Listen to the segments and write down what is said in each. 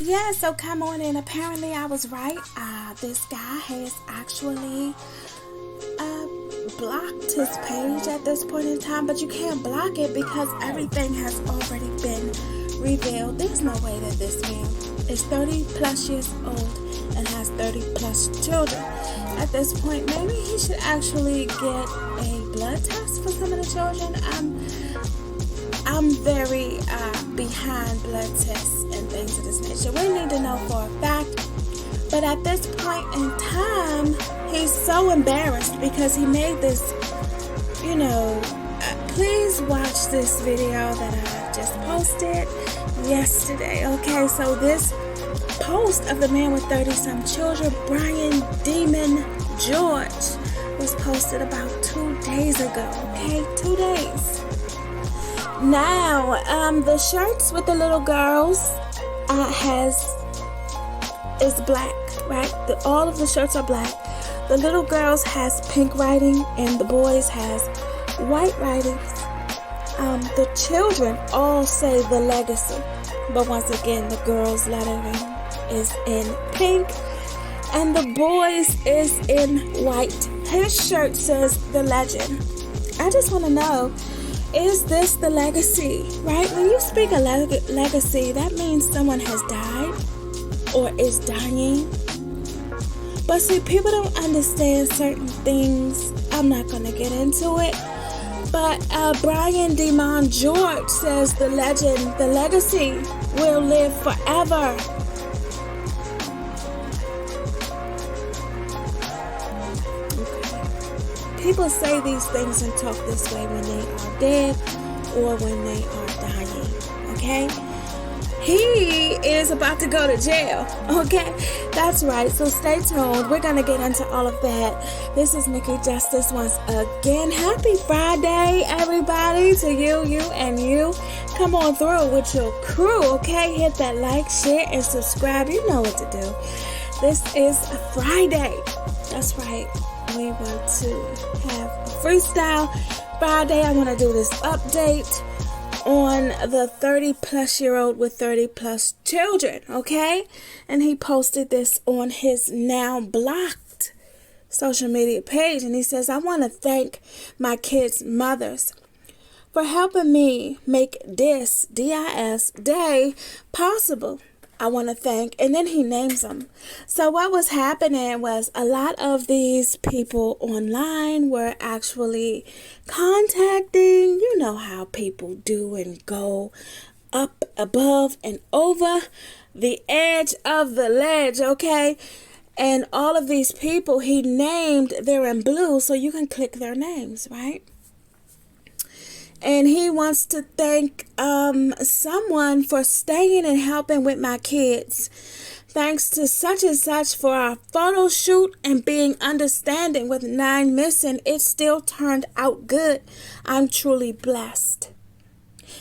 Yeah, so come on in. Apparently, I was right. This guy has actually uh, blocked his page at this point in time, but you can't block it because everything has already been revealed. There's no way that this man is 30 plus years old and has 30 plus children. At this point, maybe he should actually get a blood test for some of the children. I'm very behind blood tests and things of this nature. We need to know for a fact. But at this point in time, he's so embarrassed because he made this, please watch this video that I just posted yesterday. Okay, so this post of the man with 30-some children, Brian Demon George, was posted about 2 days ago. Okay, 2 days. Now, the shirts with the little girls is black, right? All of the shirts are black. The little girls has pink writing and the boys has white writings. The children all say The Legacy, but once again, the girls' lettering is in pink and the boys is in white. His shirt says The Legend. I just want to know, is this the legacy, right? When you speak a legacy, that means someone has died or is dying. But see, people don't understand certain things. I'm not going to get into it. But Brian Demon George says the legacy will live forever. People say these things and talk this way when they are dead or when they are dying, okay? He is about to go to jail, okay? That's right, so stay tuned. We're going to get into all of that. This is Nikki Justice once again. Happy Friday, everybody, to you, and you. Come on through with your crew, okay? Hit that like, share, and subscribe. You know what to do. This is a Friday. That's right. We want to have a freestyle Friday. I want to do this update on the 30 plus year old with 30 plus children, okay? And he posted this on his now blocked social media page, and he says, I want to thank my kids' mothers for helping me make this DIS day possible. I want to thank, and then he names them. So what was happening was a lot of these people online were actually contacting, you know how people do and go up, above, and over the edge of the ledge, okay? And all of these people he named, they're in blue, so you can click their names, right? And he wants to thank someone for staying and helping with my kids. Thanks to such and such for our photo shoot and being understanding with 9 missing. It still turned out good. I'm truly blessed.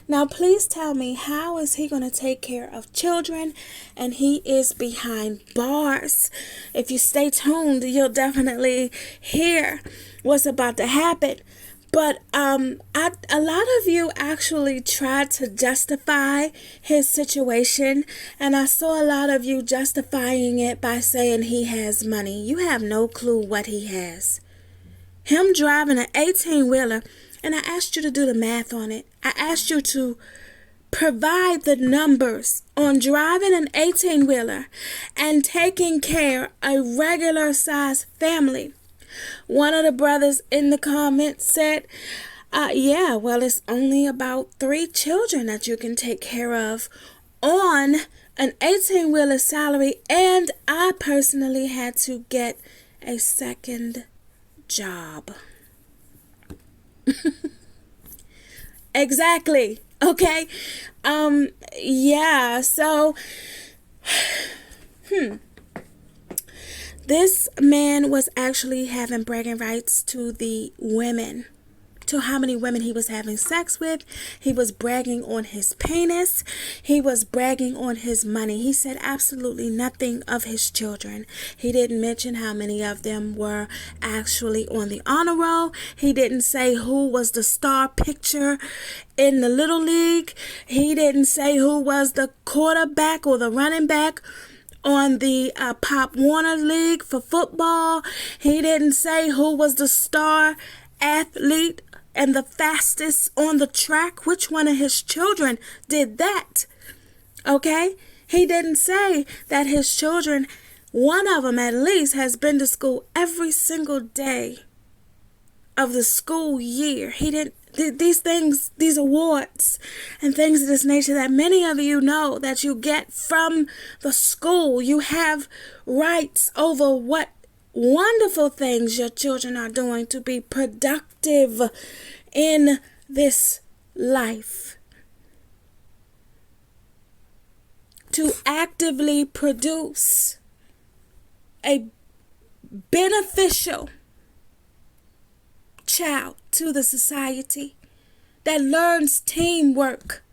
Now, please tell me, how is he going to take care of children? And he is behind bars. If you stay tuned, you'll definitely hear what's about to happen. But a lot of you actually tried to justify his situation, and I saw a lot of you justifying it by saying he has money. You have no clue what he has. Him driving an 18-wheeler, and I asked you to do the math on it. I asked you to provide the numbers on driving an 18-wheeler and taking care of a regular-sized family. One of the brothers in the comments said, it's only about 3 children that you can take care of on an 18-wheeler salary, and I personally had to get a second job. Exactly. Okay. So this man was actually having bragging rights to the women to how many women he was having sex with. He was bragging on his penis. He was bragging on his money. He said absolutely nothing of his children. He didn't mention how many of them were actually on the honor roll. He didn't say who was the star pitcher in the Little League. He didn't say who was the quarterback or the running back on the Pop Warner League for football. He didn't say who was the star athlete and the fastest on the track. Which one of his children did that? Okay? He didn't say that his children, one of them at least, has been to school every single day of the school year. He didn't. These things, these awards and things of this nature that many of you know that you get from the school, you have rights over what wonderful things your children are doing to be productive in this life, to actively produce a beneficial child to the society that learns teamwork,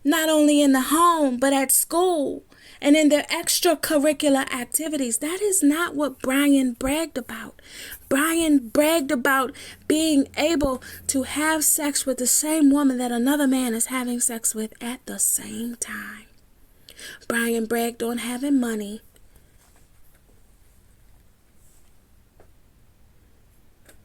not only in the home but at school and in their extracurricular activities. That is not what Brian bragged about. Brian bragged about being able to have sex with the same woman that another man is having sex with at the same time. Brian bragged on having money.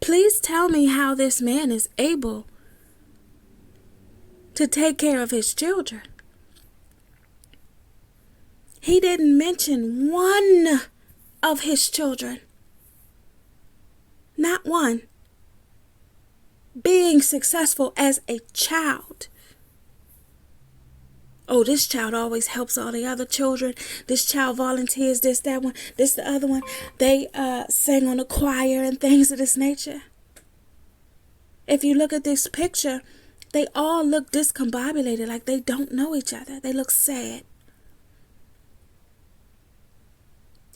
Please tell me how this man is able to take care of his children. He didn't mention one of his children, not one, being successful as a child. Oh, this child always helps all the other children. This child volunteers, this, that one, this, the other one. They sing on the choir and things of this nature. If you look at this picture, they all look discombobulated, like they don't know each other. They look sad.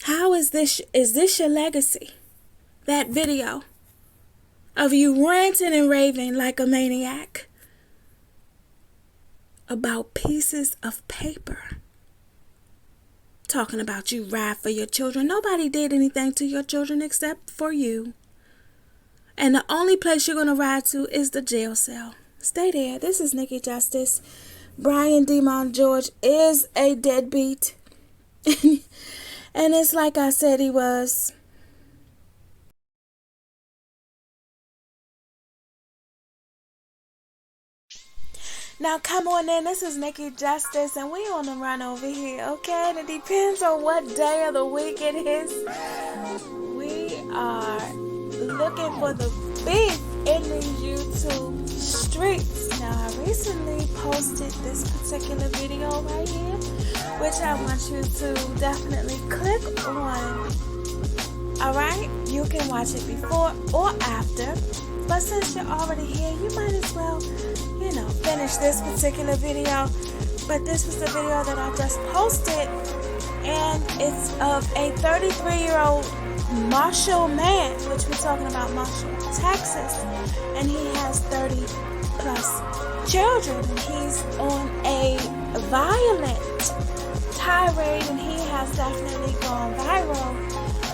How is this your legacy? That video of you ranting and raving like a maniac about pieces of paper, talking about you ride for your children. Nobody did anything to your children except for you. And the only place you're going to ride to is the jail cell. Stay there. This is Nikki Justice. Brian Demon George is a deadbeat. And it's like I said he was. Now come on in, this is Nikki Justice and we on the run over here, okay? And it depends on what day of the week it is. We are looking for the beef in the YouTube streets. Now I recently posted this particular video right here, which I want you to definitely click on. Alright? You can watch it before or after. But since you're already here, you might as well, finish this particular video. But this was the video that I just posted. And it's of a 33-year-old Marshall man, which we're talking about Marshall, Texas. And he has 30 plus children. And he's on a violent tirade. And he has definitely gone viral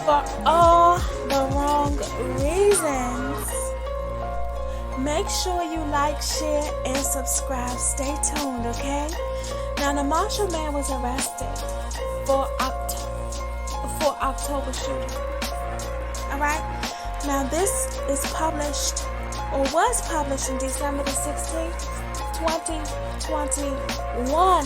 for all the wrong reasons. Make sure you like, share, and subscribe. Stay tuned, okay? Now, the Marshall man was arrested for October shooting. Alright? Now, this is published, or was published, in December the 16th, 2021.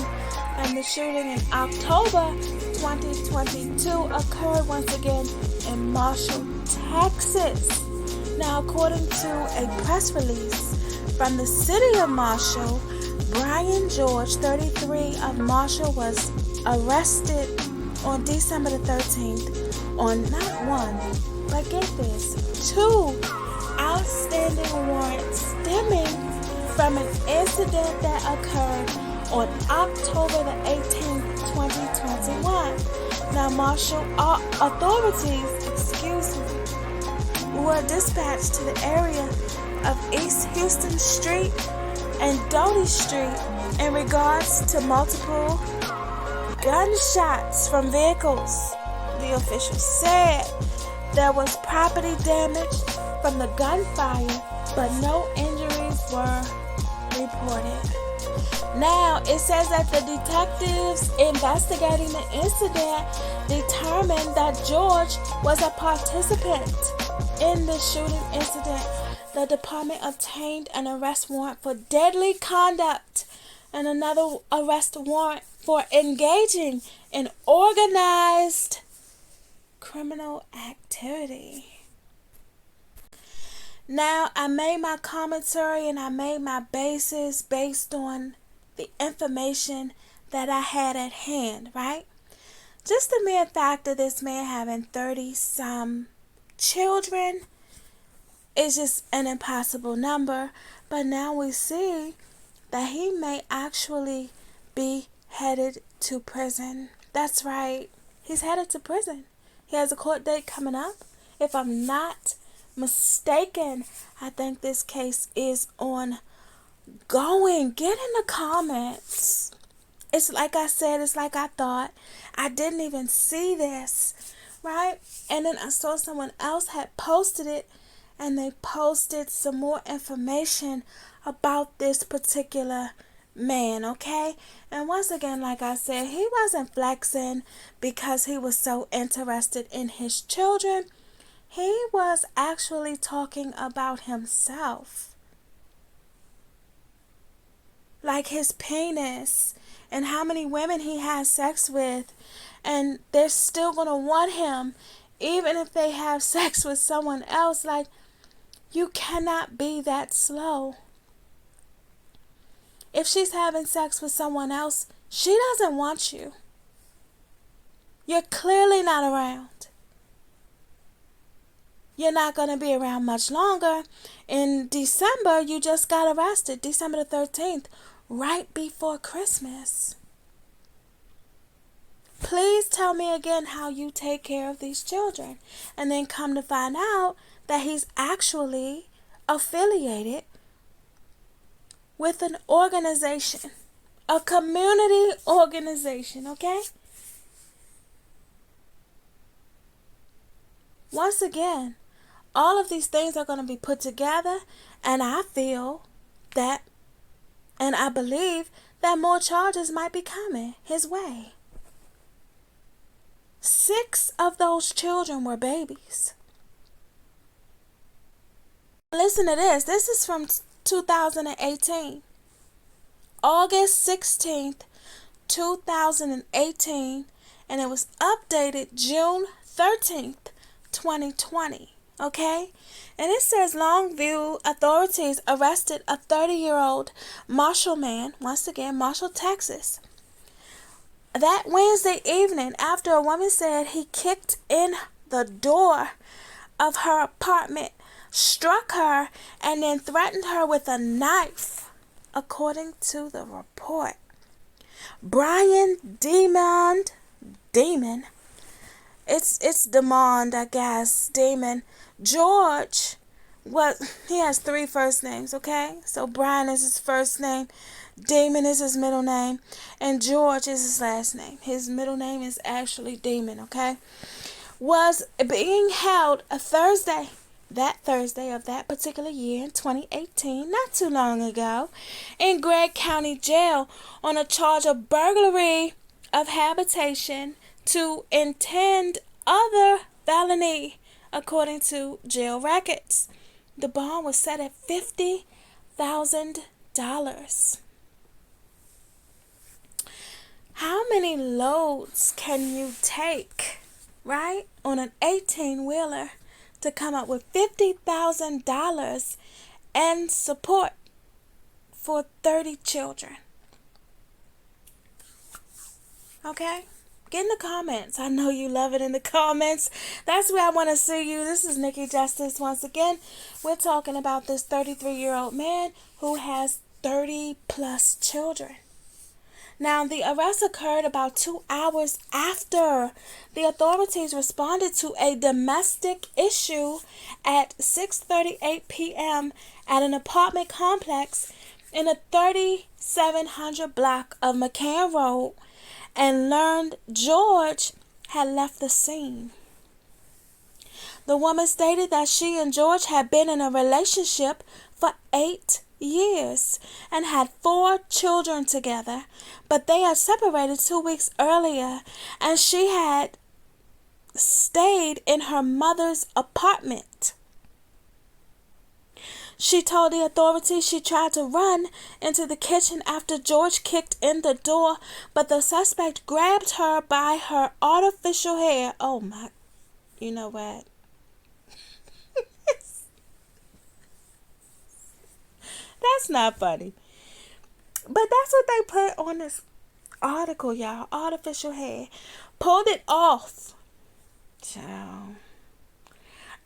And the shooting in October 2022 occurred once again in Marshall, Texas. Now, according to a press release from the city of Marshall, Brian George, 33, of Marshall, was arrested on December the 13th on not one, but get this, 2 outstanding warrants stemming from an incident that occurred on October the 18th, 2021. Now, Marshall authorities, were dispatched to the area of East Houston Street and Doty Street in regards to multiple gunshots from vehicles. The officials said there was property damage from the gunfire, but no injuries were reported. Now, it says that the detectives investigating the incident determined that George was a participant in the shooting incident. The department obtained an arrest warrant for deadly conduct and another arrest warrant for engaging in organized criminal activity. Now, I made my commentary and I made my basis based on the information that I had at hand, right? Just the mere fact of this man having 30-some children is just an impossible number. But now we see that he may actually be headed to prison. That's right. He's headed to prison. He has a court date coming up. If I'm not mistaken, I think this case is ongoing. Get in the comments. It's like I said, it's like I thought. I didn't even see this, right? And then I saw someone else had posted it, and they posted some more information about this particular man, okay? And once again, like I said, he wasn't flexing because he was so interested in his children. He was actually talking about himself. Like his penis and how many women he has sex with, and they're still going to want him even if they have sex with someone else. Like, you cannot be that slow. If she's having sex with someone else, she doesn't want you. You're clearly not around. You're not going to be around much longer. In December, you just got arrested, December the 13th, right before Christmas. Please tell me again how you take care of these children. And then come to find out that he's actually affiliated with an organization, a community organization, okay? Once again, all of these things are going to be put together, and I feel that, and I believe that more charges might be coming his way. 6 of those children were babies. Listen to this. This is from 2018. August 16th, 2018, and it was updated June 13th, 2020. Okay? And it says Longview authorities arrested a 30-year-old Marshall man, once again, Marshall, Texas, that Wednesday evening after a woman said he kicked in the door of her apartment, struck her, and then threatened her with a knife, according to the report. Brian Demond, it's Demond, I guess, Demon. George, he has 3 first names, okay? So Brian is his first name, Damon is his middle name, and George is his last name. His middle name is actually Damon, okay? Was being held that Thursday of that particular year in 2018, not too long ago, in Gregg County Jail on a charge of burglary of habitation to intend other felony, according to jail records. The bond was set at $50,000. How many loads can you take, right, on an 18-wheeler to come up with $50,000 and support for 30 children? Okay? Get in the comments. I know you love it in the comments. That's where I want to see you. This is Nikki Justice once again. We're talking about this 33-year-old man who has 30 plus children. Now, the arrest occurred about 2 hours after the authorities responded to a domestic issue at 6:38 p.m. at an apartment complex in the 3700 block of McCann Road and learned George had left the scene. The woman stated that she and George had been in a relationship for 8 years and had 4 children together, but they had separated 2 weeks earlier, and she had stayed in her mother's apartment. She told the authorities she tried to run into the kitchen after George kicked in the door, but the suspect grabbed her by her artificial hair. Oh my, you know what? That's not funny. But that's what they put on this article, y'all. Artificial hair. Pulled it off. Child.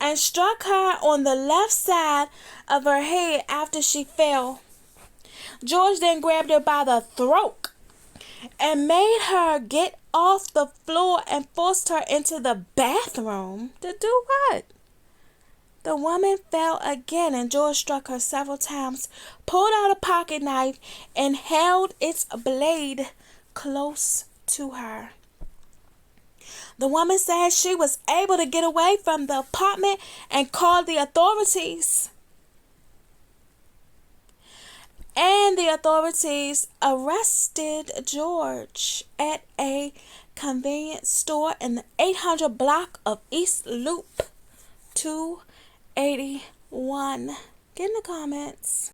And struck her on the left side of her head after she fell. George then grabbed her by the throat and made her get off the floor and forced her into the bathroom. To do what? The woman fell again, and George struck her several times, pulled out a pocket knife, and held its blade close to her. The woman said she was able to get away from the apartment and called the authorities. And the authorities arrested George at a convenience store in the 800 block of East Loop 281. Get in the comments.